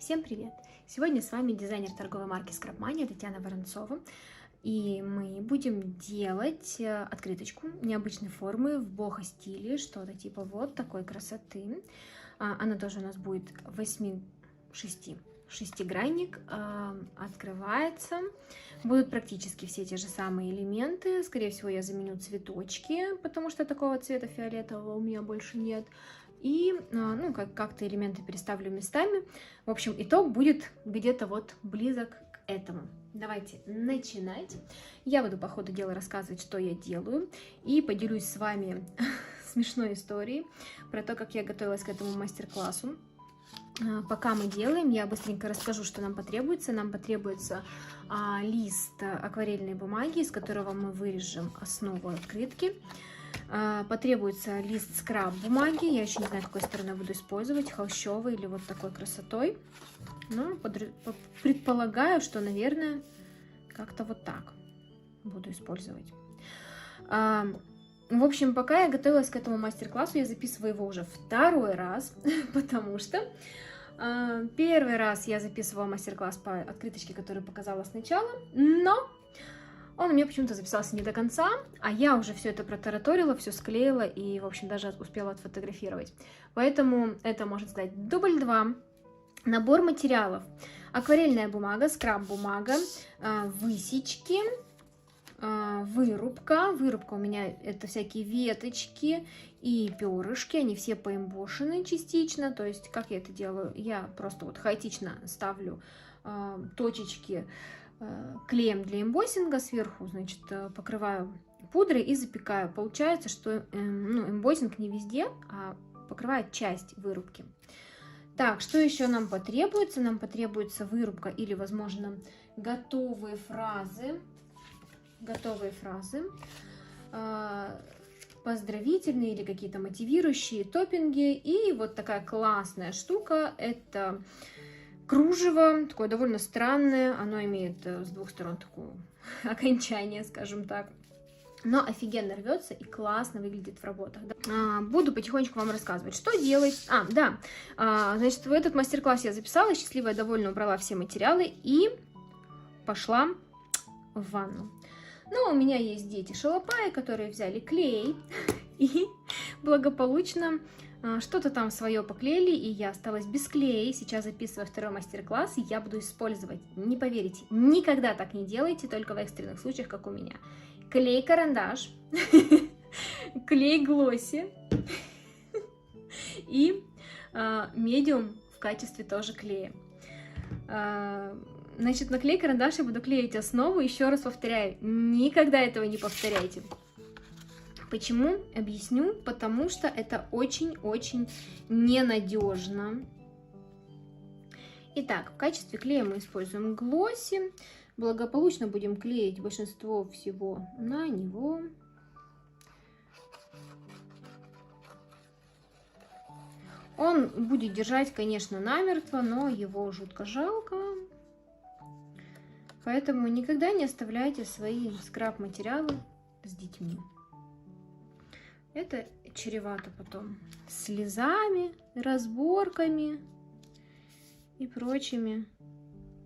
Всем привет! Сегодня с вами дизайнер торговой марки Scrapmania Татьяна Воронцова. И мы будем делать открыточку необычной формы в бохо-стиле, что-то типа вот такой красоты. Она тоже у нас будет 6-гранник, открывается. Будут практически все те же самые элементы. Скорее всего, я заменю цветочки, потому что такого цвета фиолетового у меня больше нет. И как-то элементы переставлю местами. В общем, итог будет где-то вот близок к этому. Давайте начинать. Я буду по ходу дела рассказывать, что я делаю, и поделюсь с вами смешной историей про то, как я готовилась к этому мастер-классу. Пока мы делаем, я быстренько расскажу, что нам потребуется. Нам потребуется лист акварельной бумаги, из которого мы вырежем основу открытки. Потребуется лист скраб бумаги. Я еще не знаю, какой стороны буду использовать, холщовый или вот такой красотой. Но предполагаю, что, наверное, как-то вот так буду использовать. В общем, пока я готовилась к этому мастер-классу, я записываю его уже второй раз, потому что первый раз я записывала мастер-класс по открыточке, которую показала сначала, но он у меня почему-то записался не до конца, а я уже все это протараторила, все склеила и, в общем, даже успела отфотографировать. Поэтому это, можно сказать, дубль 2. Набор материалов. Акварельная бумага, скраб-бумага, высечки, вырубка. Вырубка у меня это всякие веточки и перышки, они все поэмбошены частично. То есть, как я это делаю? Я просто вот хаотично ставлю точечки клеем для эмбоссинга, сверху, значит, покрываю пудрой и запекаю. Получается, что эмбоссинг не везде, а покрывает часть вырубки. Так, что еще нам потребуется? Нам потребуется вырубка или, возможно, готовые фразы. Поздравительные или какие-то мотивирующие топпинги. И вот такая классная штука, это кружево, такое довольно странное, оно имеет с двух сторон такое окончание, скажем так, но офигенно рвется и классно выглядит в работах. Буду потихонечку вам рассказывать, что делать. Значит, в этот мастер-класс я записала, счастливая, довольно убрала все материалы и пошла в ванну. Но у меня есть дети-шалопаи, которые взяли клей и благополучно что-то там свое поклеили, и я осталась без клея. Сейчас записываю второй мастер-класс, и я буду использовать, не поверите, никогда так не делайте, только в экстренных случаях, как у меня. Клей-карандаш, клей-глосси и медиум в качестве тоже клея. Значит, на клей-карандаш я буду клеить основу. Еще раз повторяю, никогда этого не повторяйте. Почему? Объясню. Потому что это очень-очень ненадежно. Итак, в качестве клея мы используем глосси. Благополучно будем клеить большинство всего на него. Он будет держать, конечно, намертво, но его жутко жалко. Поэтому никогда не оставляйте свои скраб-материалы с детьми. Это чревато потом слезами, разборками и прочими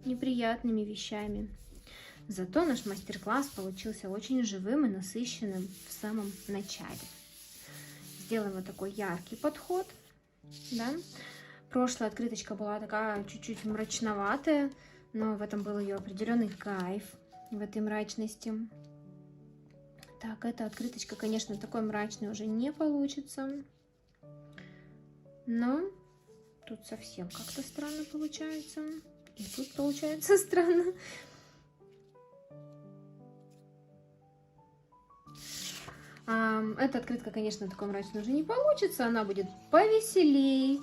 неприятными вещами. Зато наш мастер-класс получился очень живым и насыщенным в самом начале. Сделаем вот такой яркий подход. Да? Прошлая открыточка была такая чуть-чуть мрачноватая, но в этом был ее определенный кайф, в этой мрачности. Так, эта открыточка, конечно, такой мрачной уже не получится. Но тут совсем как-то странно получается. И тут получается странно. Эта открытка, конечно, такой мрачной уже не получится. Она будет повеселей,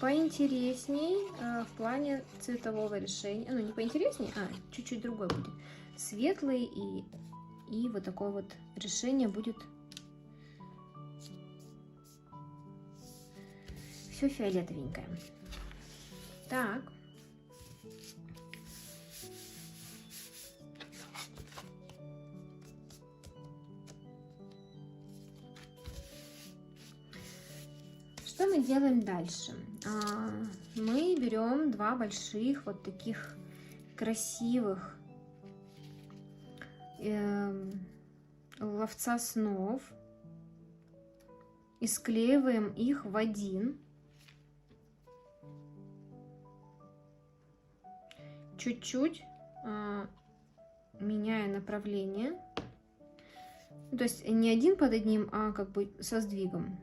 поинтересней в плане цветового решения. Ну, не поинтересней, а чуть-чуть другой будет. Светлый и вот такое вот решение будет все фиолетовенькое. Так. Что мы делаем дальше? Мы берем два больших вот таких красивых ловца снов и склеиваем их в один. Чуть-чуть меняя направление. То есть не один под одним, а как бы со сдвигом.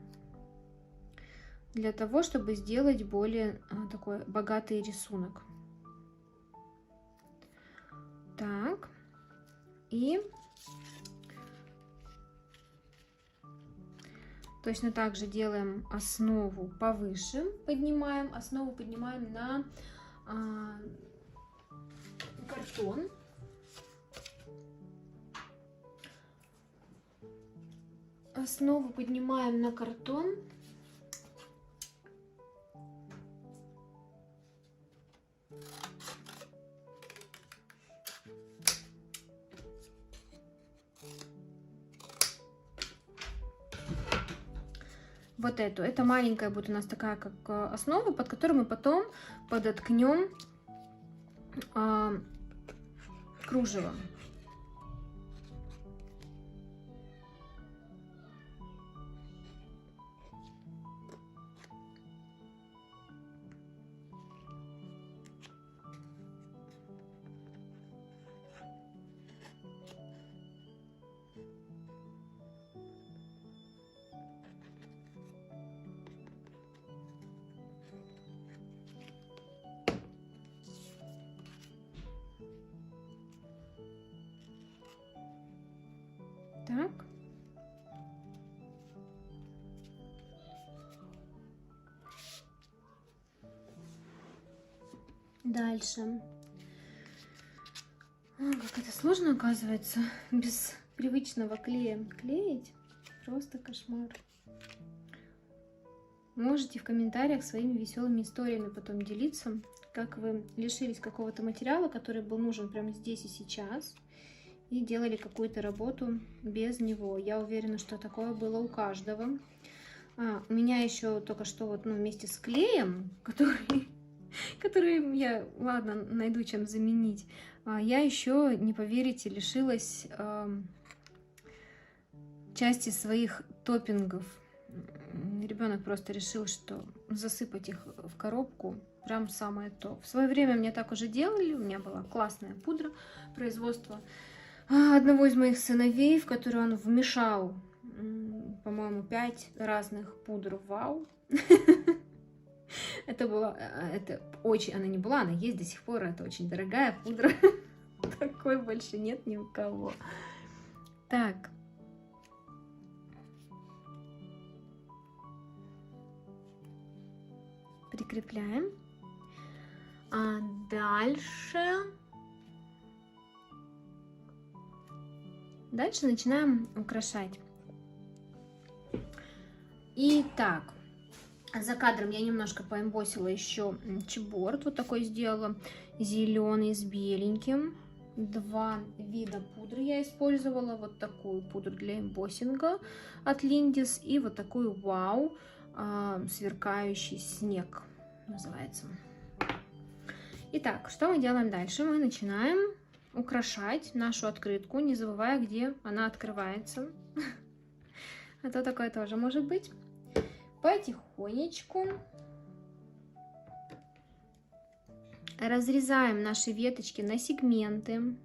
Для того, чтобы сделать более такой богатый рисунок. Так. И точно так же делаем основу повыше. Поднимаем. Основу поднимаем на картон. Основу поднимаем на картон. Вот эту. Это маленькая будет у нас такая как основа, под которую мы потом подоткнем кружево. Так. Дальше. Как это сложно, оказывается, без привычного клея клеить. Просто кошмар. Можете в комментариях своими веселыми историями потом делиться, как вы лишились какого-то материала, который был нужен прямо здесь и сейчас, и делали какую-то работу без него. Я уверена, что такое было у каждого. У меня еще только что вот, вместе с клеем, который я, ладно, найду чем заменить, я еще, не поверите, лишилась части своих топпингов. Ребенок просто решил, что засыпать их в коробку прям самое то. В свое время мне так уже делали, у меня была классная пудра производства одного из моих сыновей, в которую он вмешал, по-моему, 5 разных пудр. Вау! Это очень, она не была, она есть до сих пор, это очень дорогая пудра. Такой больше нет ни у кого. Так. Прикрепляем. А дальше начинаем украшать. Итак, за кадром я немножко поэмбосила еще чиборд. Вот такой сделала, зеленый с беленьким. Два вида пудры я использовала. Вот такую пудру для эмбоссинга от Lindis и вот такую вау, сверкающий снег называется. Итак, что мы делаем дальше? Мы начинаем украшать нашу открытку, не забывая, где она открывается. А то такое тоже может быть. Потихонечку разрезаем наши веточки на сегменты.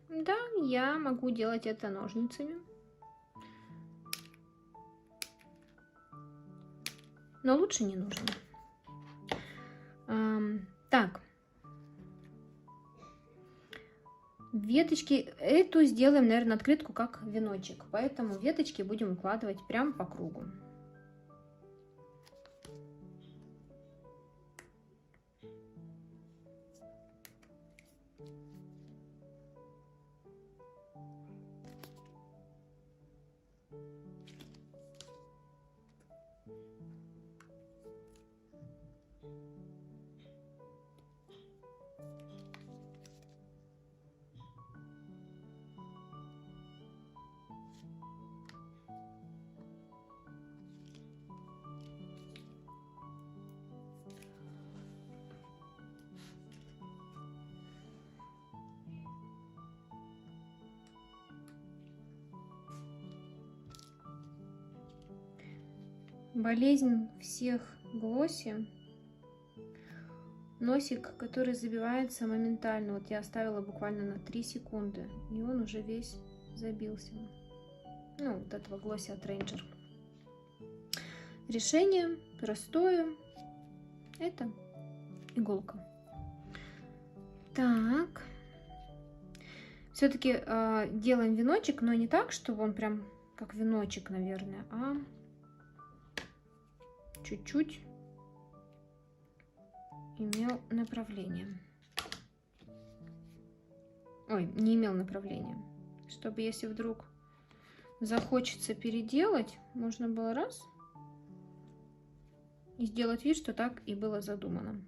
Да, я могу делать это ножницами. Но лучше не нужно. Так. Веточки, эту сделаем, наверное, открытку как веночек, поэтому веточки будем укладывать прямо по кругу. болезнь всех глосси. Носик, который забивается моментально. Вот я оставила буквально на 3 секунды, и он уже весь забился. Ну, вот этого глосси от Ranger. Решение простое. Это иголка. Так. Все-таки делаем веночек, но не так, чтобы он прям как веночек, наверное, а чуть-чуть имел направление. Ой, не имел направления. Чтобы если вдруг захочется переделать, можно было раз и сделать вид, что так и было задумано.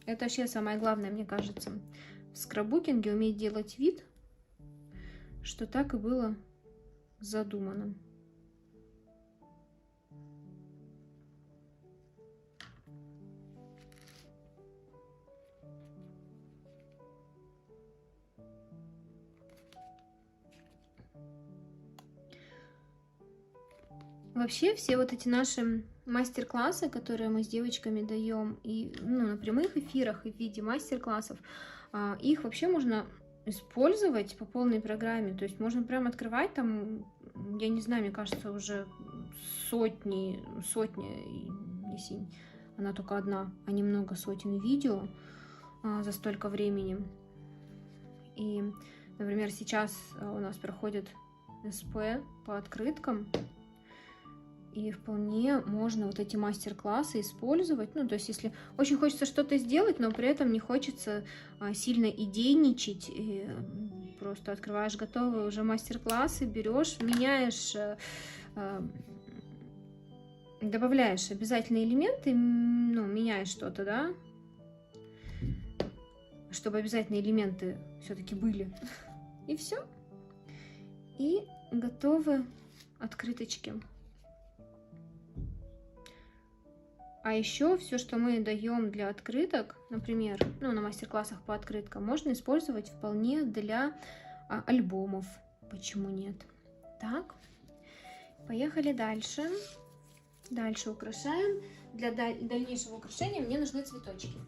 Это вообще самое главное, мне кажется, в скраббукинге уметь делать вид, что так и было задумано. Вообще все вот эти наши мастер-классы, которые мы с девочками даем и на прямых эфирах, и в виде мастер-классов, их вообще можно использовать по полной программе. То есть можно прям открывать там, я не знаю, мне кажется, уже сотни, если она только одна, а не много сотен видео за столько времени. И, например, сейчас у нас проходит СП по открыткам. И вполне можно вот эти мастер-классы использовать. Ну, то есть, если очень хочется что-то сделать, но при этом не хочется сильно идейничать, и просто открываешь готовые уже мастер-классы, берешь, меняешь, добавляешь обязательные элементы, ну, меняешь что-то, да, чтобы обязательные элементы все-таки были. И все. И готовы открыточки. А еще все, что мы даем для открыток, например, на мастер-классах по открыткам, можно использовать вполне для альбомов. Почему нет? Так, поехали дальше. Дальше украшаем. Для дальнейшего украшения мне нужны цветочки.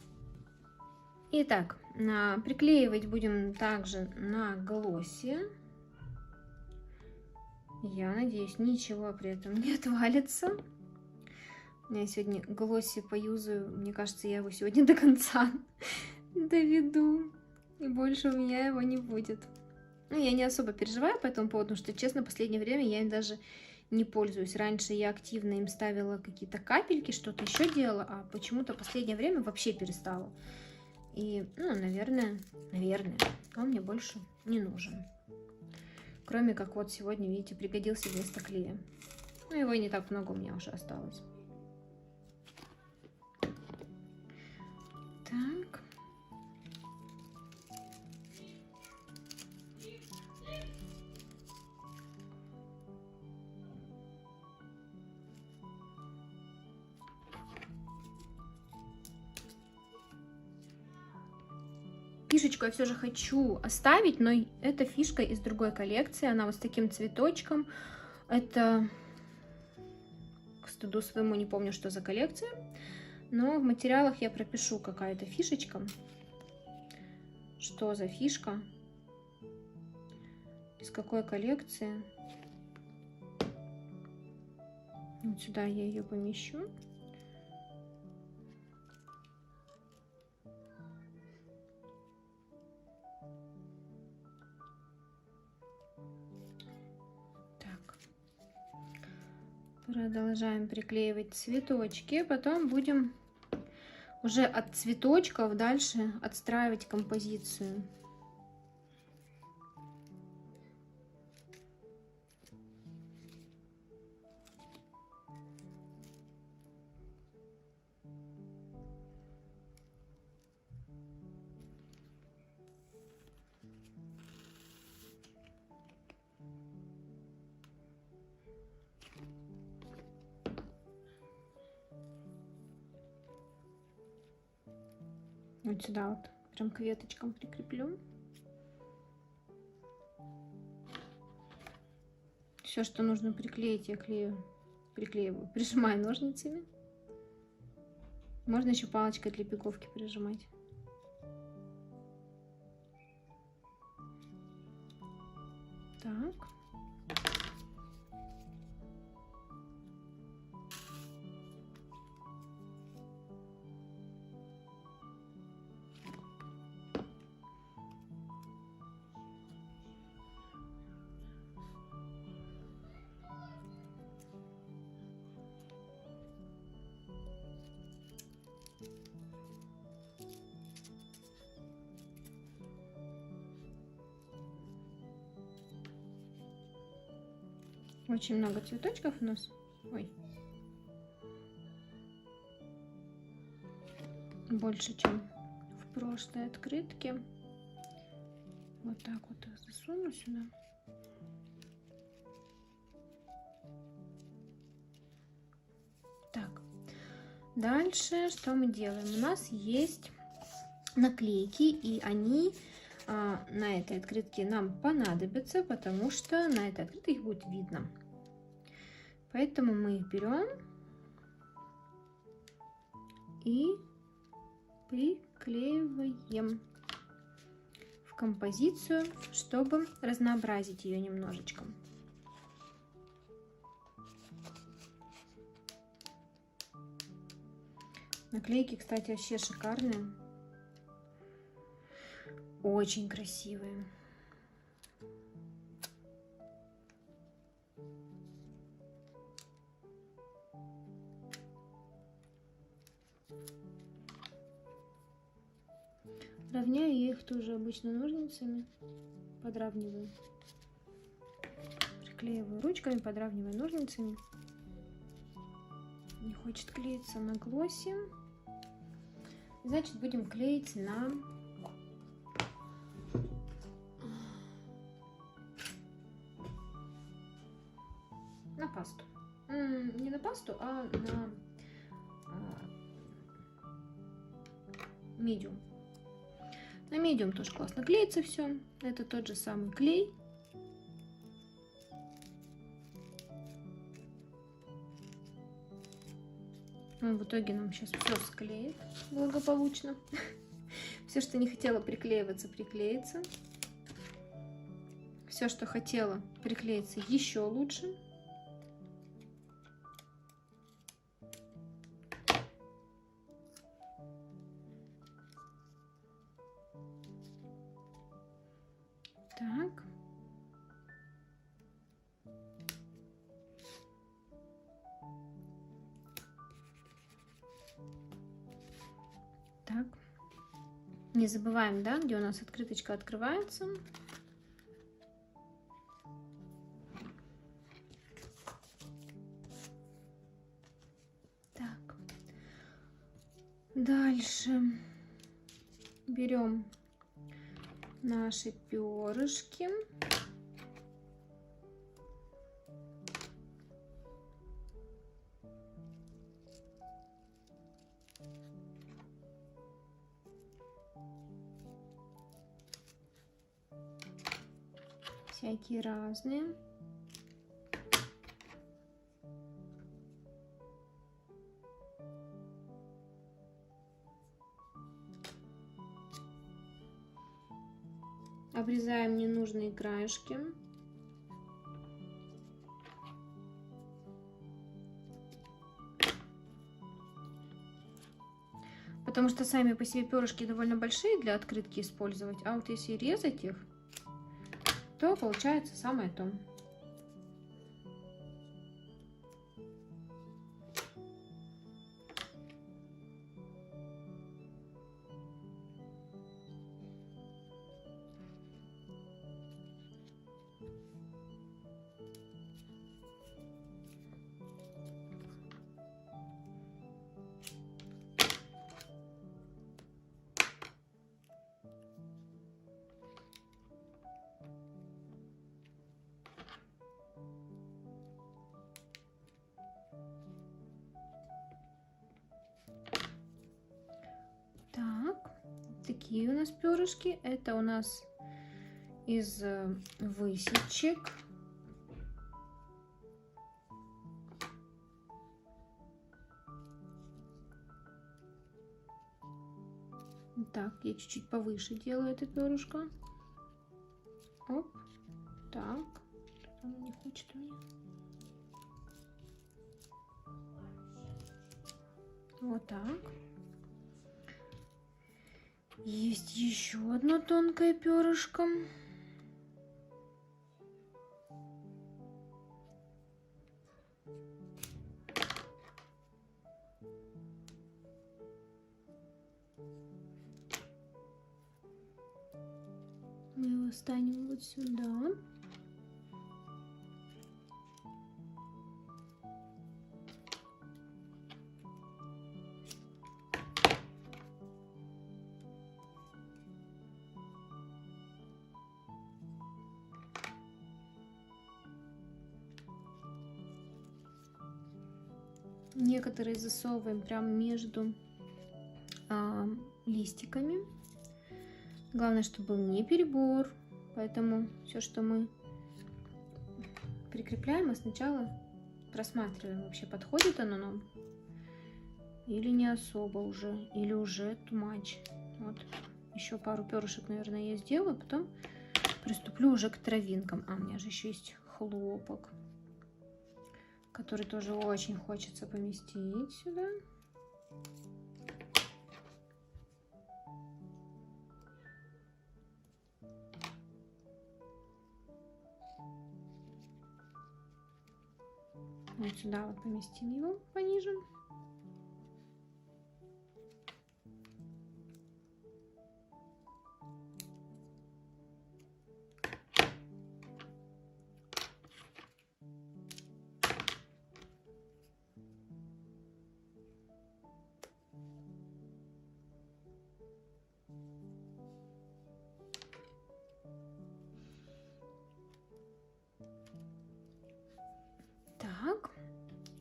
Итак, приклеивать будем также на глоссе. Я надеюсь, ничего при этом не отвалится. Я сегодня глосси поюзаю, мне кажется, я его сегодня до конца доведу, и больше у меня его не будет. Ну, я не особо переживаю по этому поводу, потому что, честно, в последнее время я им даже не пользуюсь. Раньше я активно им ставила какие-то капельки, что-то еще делала, а почему-то в последнее время вообще перестала. И, наверное, он мне больше не нужен. Кроме как вот сегодня, видите, пригодился вместо клея. Но его и не так много у меня уже осталось. Так. Фишечку я все же хочу оставить, но эта фишка из другой коллекции. Она вот с таким цветочком. Это, к стыду своему, не помню, что за коллекция. Но в материалах я пропишу, какая-то фишечка. Что за фишка? Из какой коллекции? Вот сюда я ее помещу. Так. Продолжаем приклеивать цветочки. Потом будем уже от цветочков дальше отстраивать композицию. Вот сюда вот прям к веточкам прикреплю. Все, что нужно приклеить, я приклеиваю, прижимаю ножницами. Можно еще палочкой для пиковки прижимать. Так. Очень много цветочков у нас. Ой. Больше, чем в прошлой открытке. Вот так вот их засуну сюда. Так. Дальше что мы делаем? У нас есть наклейки, и они на этой открытке нам понадобятся, потому что на этой открытке их будет видно. Поэтому мы их берем и приклеиваем в композицию, чтобы разнообразить ее немножечко. Наклейки, кстати, вообще шикарные. Очень красивые. Равняю я их тоже обычно ножницами. Подравниваю. Приклеиваю ручками, подравниваю ножницами. Не хочет клеиться на глоссе. Значит, будем клеить на пасту. Не на пасту, а на медиум. На медиум тоже классно клеится все. Это тот же самый клей. Он в итоге нам сейчас все склеит благополучно. Все, что не хотела приклеиваться, приклеится. Все, что хотела приклеиться, еще лучше. Так. Так. Не забываем, да, где у нас открыточка открывается. Так. Дальше берем наши перышки. Всякие разные. Обрезаем ненужные краешки. Потому что сами по себе перышки довольно большие для открытки использовать. А вот если резать их, то получается самое то. Такие у нас перышки. Это у нас из высечек. Так, я чуть-чуть повыше делаю это перышко. Оп, так, оно не хочет у меня. Вот так. Есть еще одно тонкое перышко. Мы его ставим вот сюда. Некоторые засовываем прям между листиками. Главное, чтобы был не перебор. Поэтому все, что мы прикрепляем, мы сначала просматриваем, вообще подходит оно нам или не особо уже, или уже too much. Вот еще пару перышек, наверное, я сделаю, потом приступлю уже к травинкам. А у меня же еще есть хлопок, который тоже очень хочется поместить сюда. Вот сюда вот поместим его пониже. Так,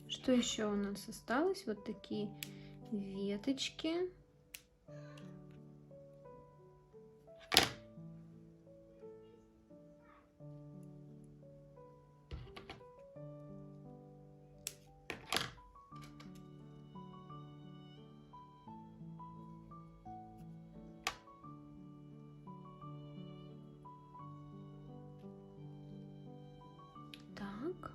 что еще у нас осталось? Вот такие веточки. Так.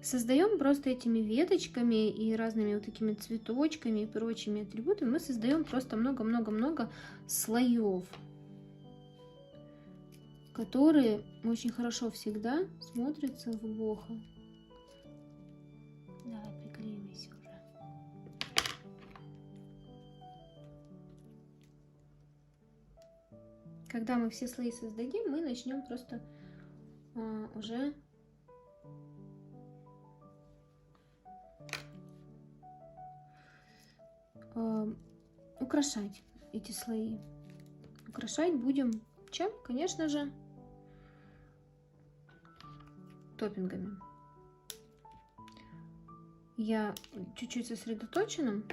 Создаем просто этими веточками и разными вот такими цветочками и прочими атрибутами, мы создаем просто много-много-много слоев, которые очень хорошо всегда смотрятся в бохо. Давай приклеимся уже. Когда мы все слои создадим, мы начнем просто уже украшать эти слои. Украшать будем чем? Конечно же, топпингами. Я чуть-чуть сосредоточена,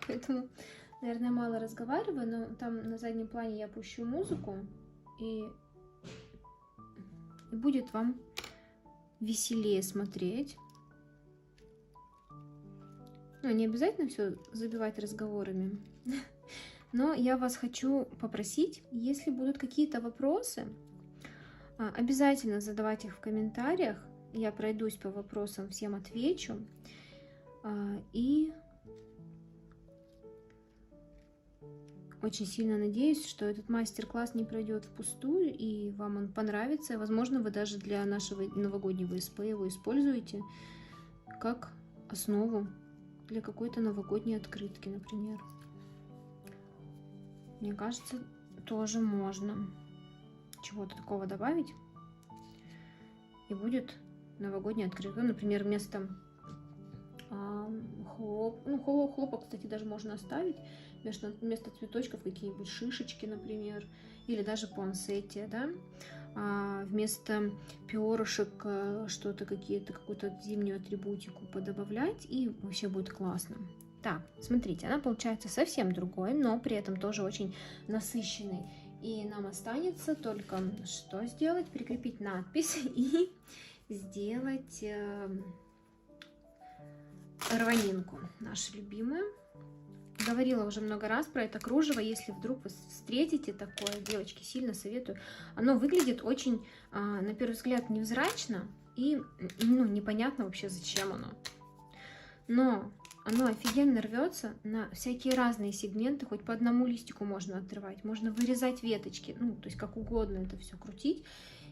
поэтому, наверное, мало разговариваю, но там на заднем плане я пущу музыку, и будет вам веселее смотреть. Ну, не обязательно все забивать разговорами, но я вас хочу попросить, если будут какие-то вопросы, обязательно задавать их в комментариях. Я пройдусь по вопросам, всем отвечу. И очень сильно надеюсь, что этот мастер-класс не пройдет впустую, и вам он понравится. Возможно, вы даже для нашего новогоднего СП его используете как основу для какой-то новогодней открытки, например. Мне кажется, тоже можно чего-то такого добавить, и будет новогодняя открытка. Например, вместо хлопок, кстати, даже можно оставить. Вместо цветочков какие-нибудь шишечки, например, или даже пуансетия, да? Вместо перышек что-то, какую-то зимнюю атрибутику подобавлять, и вообще будет классно. Так, смотрите, она получается совсем другой, но при этом тоже очень насыщенной И нам останется только что сделать? Прикрепить надпись и сделать рванинку нашу любимую. Говорила уже много раз про это кружево. Если вдруг вы встретите такое, девочки, сильно советую. Оно выглядит очень, на первый взгляд, невзрачно и непонятно вообще, зачем оно. Но оно офигенно рвется на всякие разные сегменты, хоть по одному листику можно отрывать, можно вырезать веточки, то есть как угодно это все крутить.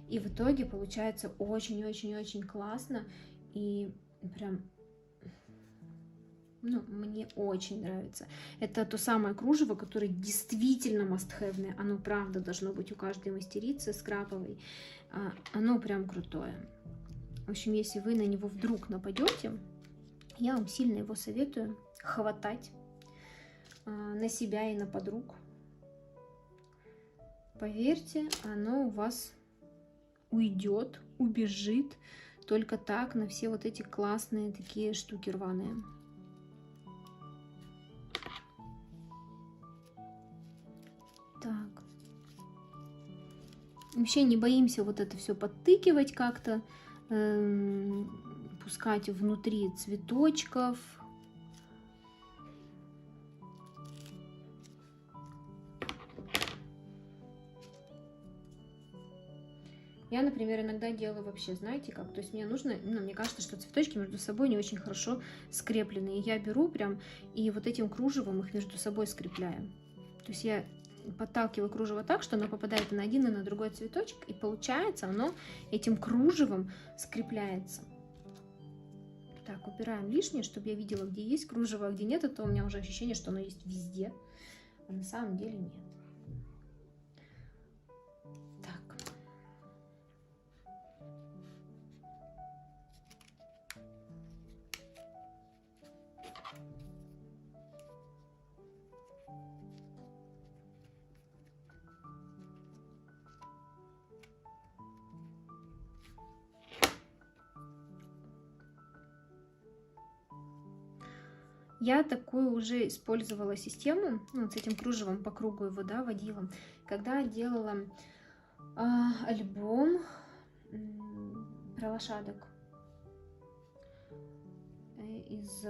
И в итоге получается очень-очень-очень классно. И прям... мне очень нравится. Это то самое кружево, которое действительно must-have. Оно, правда, должно быть у каждой мастерицы скраповой. Оно прям крутое. В общем, если вы на него вдруг нападете, я вам сильно его советую хватать на себя и на подруг. Поверьте, оно у вас уйдет, убежит только так на все вот эти классные такие штуки рваные. Так. Вообще не боимся вот это все подтыкивать как-то, пускать внутри цветочков. Я, например, иногда делаю вообще, знаете как, то есть мне нужно, мне кажется, что цветочки между собой не очень хорошо скреплены. И я беру прям и вот этим кружевом их между собой скрепляю. То есть я подталкиваю кружево так, что оно попадает и на один, и на другой цветочек, и получается оно этим кружевом скрепляется. Так, убираем лишнее, чтобы я видела, где есть кружево, а где нет, а то у меня уже ощущение, что оно есть везде, а на самом деле нет. Так. Я такую уже использовала систему, с этим кружевом по кругу его, водила, когда делала альбом про лошадок из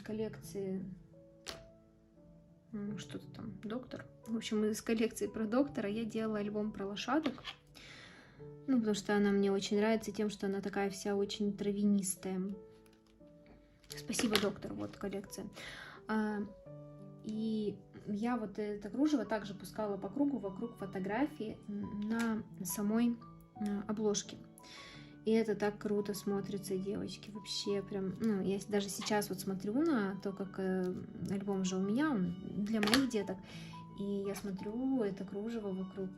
коллекции, что-то там, доктор. В общем, из коллекции про доктора я делала альбом про лошадок. Потому что она мне очень нравится тем, что она такая вся очень травянистая. Спасибо, доктор, вот коллекция. И я вот это кружево также пускала по кругу вокруг фотографии на самой обложке. И это так круто смотрится, девочки. Вообще прям, я даже сейчас вот смотрю на то, как альбом же у меня, он для моих деток. И я смотрю, это кружево вокруг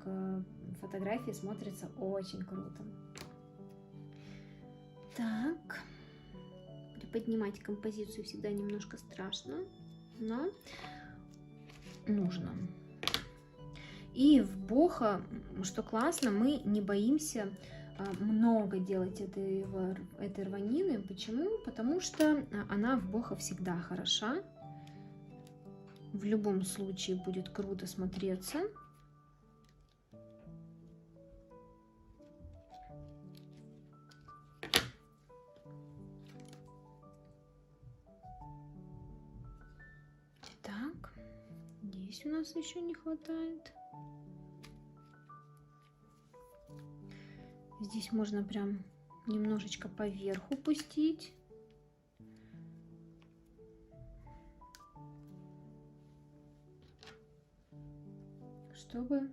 фотографии смотрится очень круто. Так. Поднимать композицию всегда немножко страшно, но нужно. И в бохо, что классно, мы не боимся много делать этой рванины. Почему? Потому что она в бохо всегда хороша. В любом случае будет круто смотреться. Так, здесь у нас еще не хватает. Здесь можно прям немножечко поверху пустить. Чтобы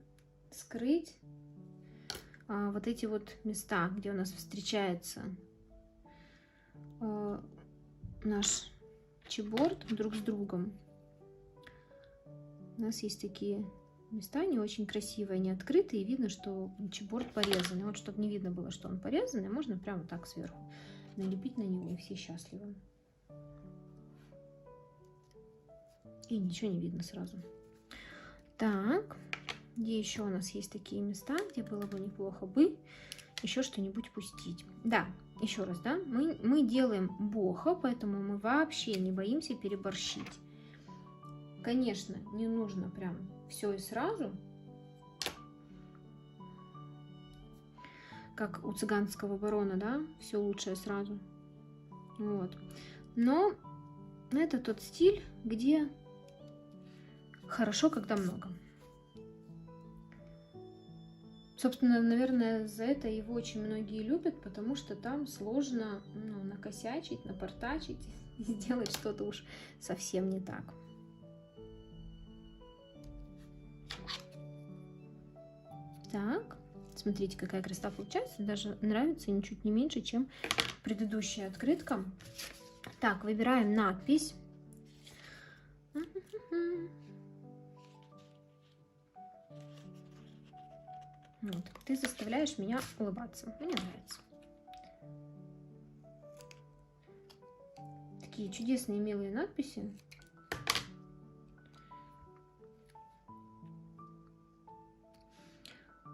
скрыть вот эти вот места, где у нас встречается наш чиборд друг с другом. У нас есть такие места не очень красивые, не открытые, и видно, что чиборд порезанный. Вот, чтобы не видно было, что он порезанный, можно прямо так сверху налепить на него, и все счастливы. И ничего не видно сразу. Так, где еще у нас есть такие места, где было бы неплохо бы еще что-нибудь пустить. Да, еще раз, мы делаем бохо, поэтому мы вообще не боимся переборщить. Конечно, не нужно прям все и сразу, как у цыганского барона, да, все лучшее сразу. Вот. Но это тот стиль, где хорошо, когда много. Собственно, наверное, за это его очень многие любят, потому что там сложно накосячить, напортачить и сделать что-то уж совсем не так. Так, смотрите, какая красота получается. Даже нравится ничуть не меньше, чем предыдущая открытка. Так, выбираем надпись. Вот. Ты заставляешь меня улыбаться. Мне нравится. Такие чудесные, милые надписи.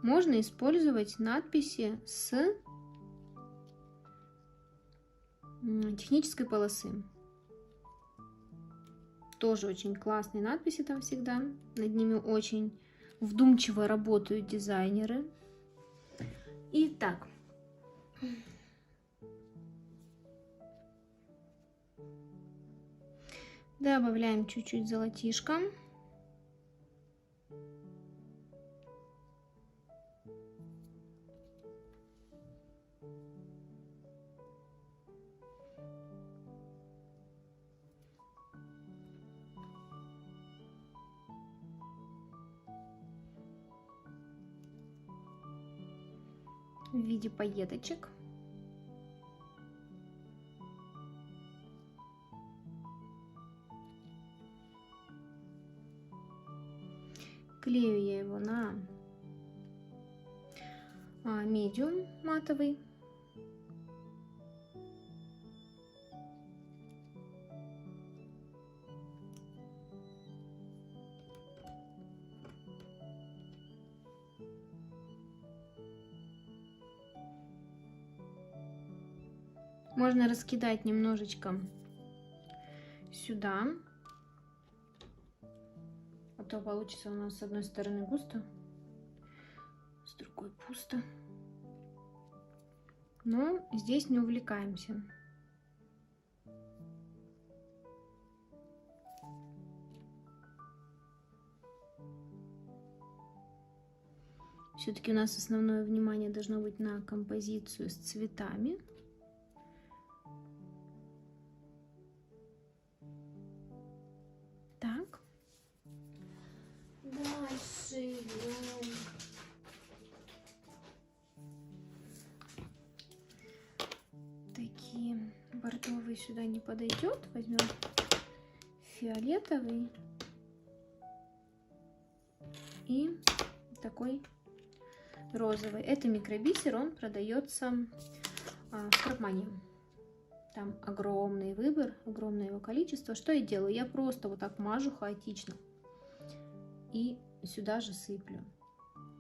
Можно использовать надписи с технической полосы. Тоже очень классные надписи там всегда. Над ними очень вдумчиво работают дизайнеры. Итак. Добавляем чуть-чуть золотишка. В виде пайеточек. Клею я его на медиум матовый. Можно раскидать немножечко сюда, а то получится у нас с одной стороны густо, с другой пусто. Но здесь не увлекаемся. Все-таки у нас основное внимание должно быть на композицию с цветами. Так. Дальше идем. Такие бордовый сюда не подойдет. Возьмем фиолетовый и такой розовый. Это микробисер, он продается в Крапмане. Там огромный выбор, огромное его количество. Что я делаю? Я просто вот так мажу хаотично и сюда же сыплю,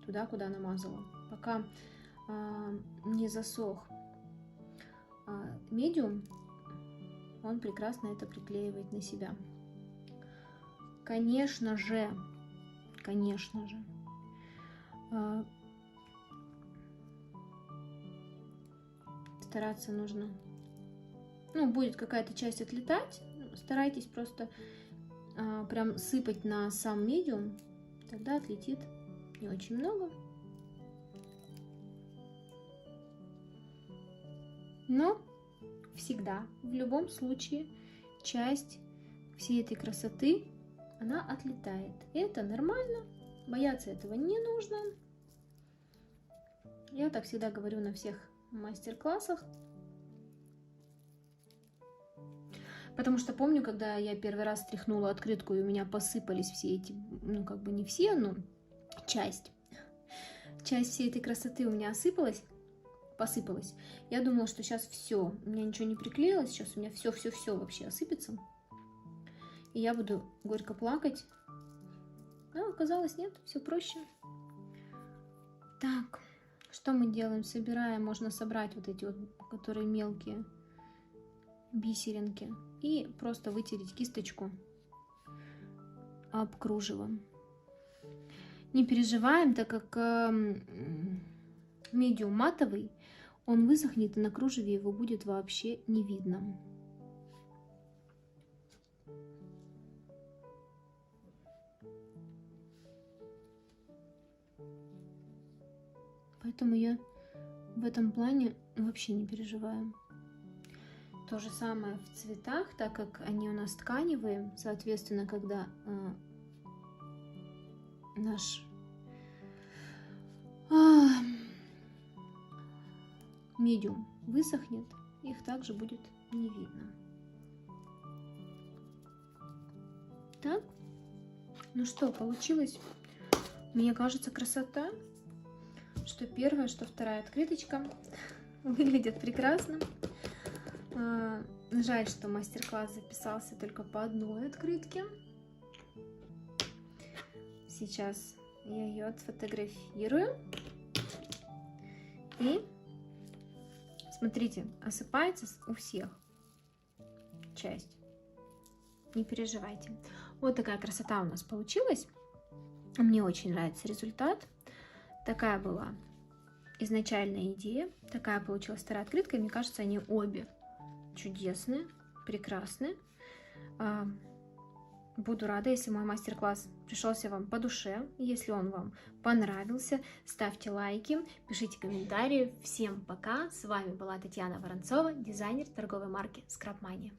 туда, куда намазала. Пока не засох медиум, он прекрасно это приклеивает на себя. Конечно же, стараться нужно, будет какая-то часть отлетать, старайтесь просто прям сыпать на сам медиум, тогда отлетит не очень много. Но всегда, в любом случае, часть всей этой красоты, она отлетает. И это нормально, бояться этого не нужно. Я так всегда говорю на всех мастер-классах. Потому что помню, когда я первый раз стряхнула открытку, и у меня посыпались все эти, не все, но часть всей этой красоты у меня посыпалась. Я думала, что сейчас все, у меня ничего не приклеилось, сейчас у меня все вообще осыпется. И я буду горько плакать. А оказалось, нет, все проще. Так, что мы делаем? Собираем, можно собрать вот эти вот, которые мелкие бисеринки, и просто вытереть кисточку об кружево. Не переживаем, так как медиум матовый, он высохнет, и на кружеве его будет вообще не видно. Поэтому я в этом плане вообще не переживаю. То же самое в цветах, так как они у нас тканевые, соответственно, когда наш медиум высохнет, их также будет не видно. Так, ну что, получилось, мне кажется, красота. Что первая, что вторая открыточка выглядят прекрасно. Жаль, что мастер-класс записался только по одной открытке. Сейчас я ее отфотографирую. И смотрите, осыпается у всех часть. Не переживайте. Вот такая красота у нас получилась. Мне очень нравится результат. Такая была изначальная идея. Такая получилась вторая открытка. И мне кажется, они обе чудесные, прекрасные. Буду рада, если мой мастер-класс пришелся вам по душе. Если он вам понравился, ставьте лайки, пишите комментарии. Всем пока! С вами была Татьяна Воронцова, дизайнер торговой марки Scrapmania.